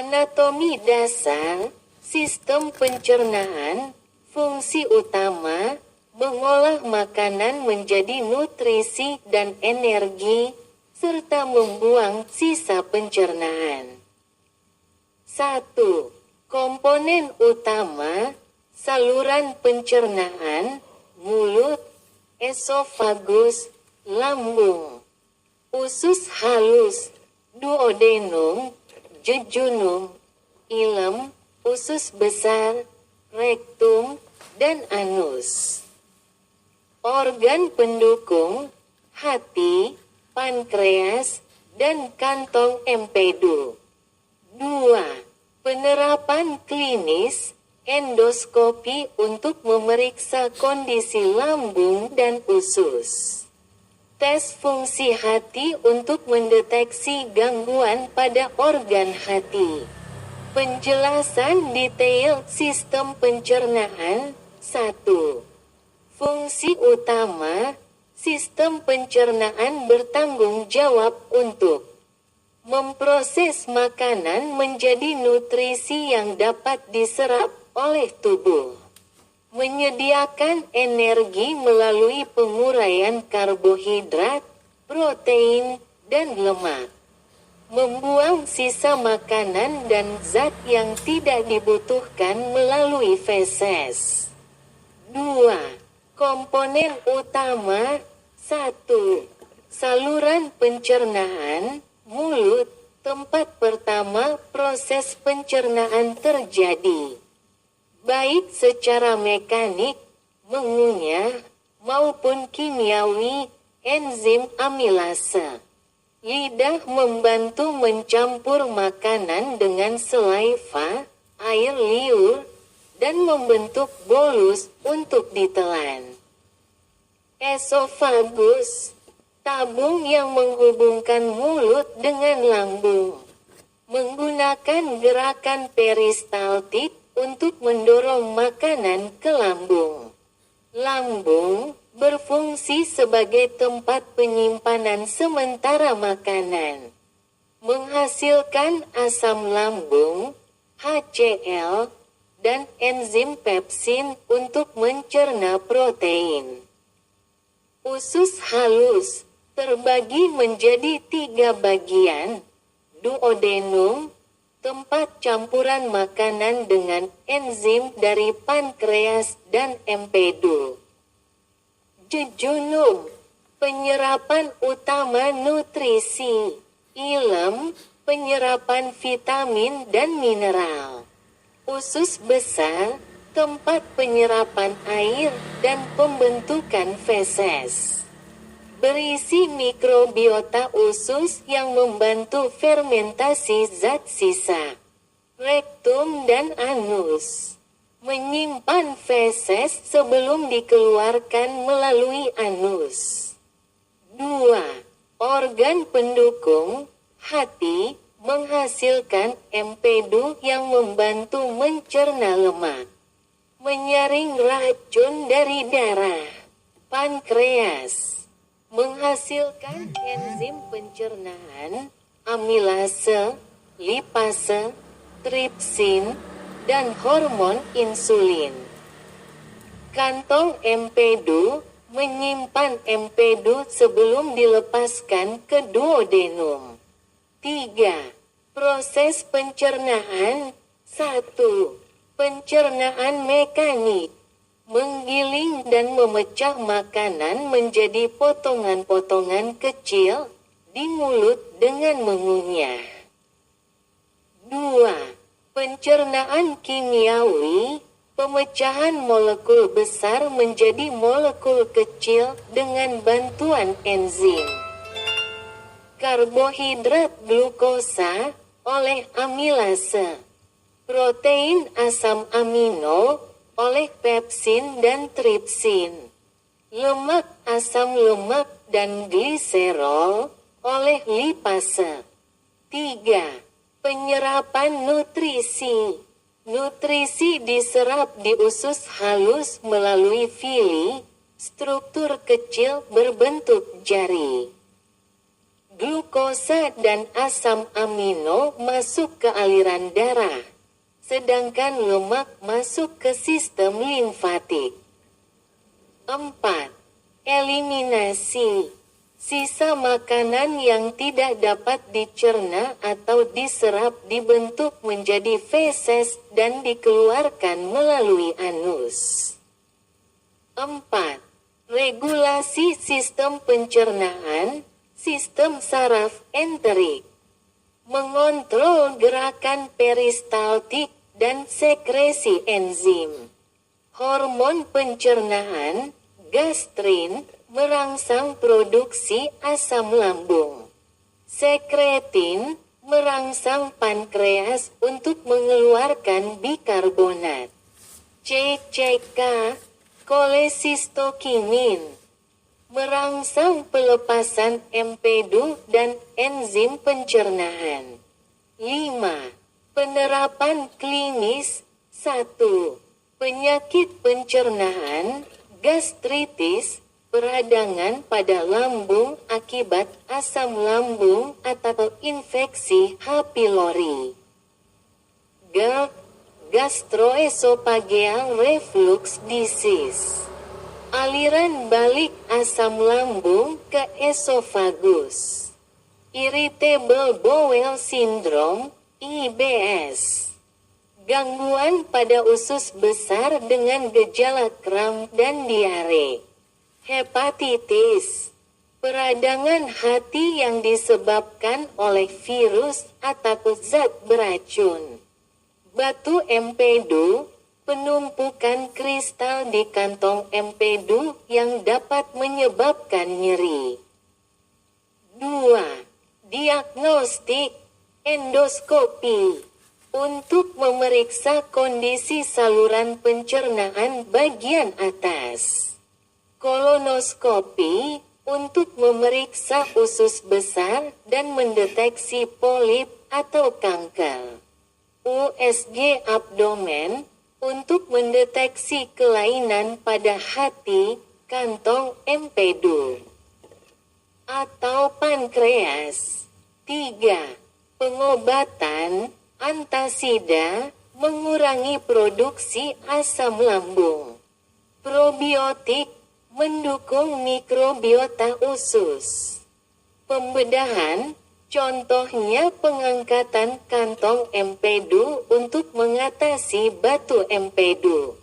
Anatomi dasar, sistem pencernaan, fungsi utama, mengolah makanan menjadi nutrisi dan energi, serta membuang sisa pencernaan. 1. Komponen utama, saluran pencernaan, mulut, esofagus, lambung. Usus halus, duodenum, jejunum, ilem, usus besar, rektum, dan anus. Organ pendukung, hati, pankreas, dan kantong empedu. 2. Penerapan klinis, endoskopi untuk memeriksa kondisi lambung dan usus. Tes fungsi hati untuk mendeteksi gangguan pada organ hati. Penjelasan detail sistem pencernaan. 1. Fungsi utama, sistem pencernaan bertanggung jawab untuk memproses makanan menjadi nutrisi yang dapat diserap oleh tubuh, menyediakan energi melalui penguraian karbohidrat, protein, dan lemak, membuang sisa makanan dan zat yang tidak dibutuhkan melalui feses. 2. Komponen utama. 1. Saluran pencernaan, mulut, tempat pertama proses pencernaan terjadi. Baik secara mekanik, mengunyah, maupun kimiawi, enzim amilase. Lidah membantu mencampur makanan dengan saliva, air liur, dan membentuk bolus untuk ditelan. Esofagus, tabung yang menghubungkan mulut dengan lambung, menggunakan gerakan peristaltik untuk mendorong makanan ke lambung. Lambung berfungsi sebagai tempat penyimpanan sementara makanan, menghasilkan asam lambung, HCl, dan enzim pepsin untuk mencerna protein. Usus halus terbagi menjadi 3 bagian. Duodenum, tempat campuran makanan dengan enzim dari pankreas dan empedu. Jejunum, penyerapan utama nutrisi. Ilem, penyerapan vitamin dan mineral. Usus besar, tempat penyerapan air dan pembentukan feses. Berisi mikrobiota usus yang membantu fermentasi zat sisa. Rektum dan anus, menyimpan feses sebelum dikeluarkan melalui anus. 2. Organ pendukung, hati, menghasilkan empedu yang membantu mencerna lemak, menyaring racun dari darah. Pankreas, menghasilkan enzim pencernaan, amilase, lipase, tripsin, dan hormon insulin. Kantong empedu, menyimpan empedu sebelum dilepaskan ke duodenum. 3. Proses pencernaan. 1. Pencernaan mekanik, menggiling dan memecah makanan menjadi potongan-potongan kecil di mulut dengan mengunyah. 2. Pencernaan kimiawi, pemecahan molekul besar menjadi molekul kecil dengan bantuan enzim. Karbohidrat glukosa oleh amilase, protein asam amino oleh pepsin dan tripsin, lemak asam lemak dan gliserol oleh lipase. 3. Penyerapan nutrisi. Nutrisi diserap di usus halus melalui villi, struktur kecil berbentuk jari. Glukosa dan asam amino masuk ke aliran darah, sedangkan lemak masuk ke sistem limfatik. 4. Eliminasi. Sisa makanan yang tidak dapat dicerna atau diserap dibentuk menjadi feses dan dikeluarkan melalui anus. 4. Regulasi sistem pencernaan, sistem saraf enterik. Mengontrol gerakan peristaltik dan sekresi enzim. Hormon pencernaan, gastrin, merangsang produksi asam lambung. Sekretin, merangsang pankreas untuk mengeluarkan bikarbonat. CCK, kolesistokinin, merangsang pelepasan empedu dan enzim pencernaan. 5. Penerapan klinis. 1. Penyakit pencernaan, gastritis, peradangan pada lambung akibat asam lambung atau infeksi H. pylori. GERD, gastroesophageal reflux disease. Aliran balik asam lambung ke esofagus. Irritable bowel syndrome, IBS. Gangguan pada usus besar dengan gejala kram dan diare. Hepatitis. Peradangan hati yang disebabkan oleh virus atau zat beracun. Batu empedu. Penumpukan kristal di kantong empedu yang dapat menyebabkan nyeri. 2. Diagnostik. Endoskopi. Untuk memeriksa kondisi saluran pencernaan bagian atas. Kolonoskopi. Untuk memeriksa usus besar dan mendeteksi polip atau kanker. USG abdomen. Untuk mendeteksi kelainan pada hati, kantong empedu, atau pankreas. 3. Pengobatan, antasida, mengurangi produksi asam lambung. Probiotik, mendukung mikrobiota usus. Pembedahan, contohnya pengangkatan kantong empedu untuk mengatasi batu empedu.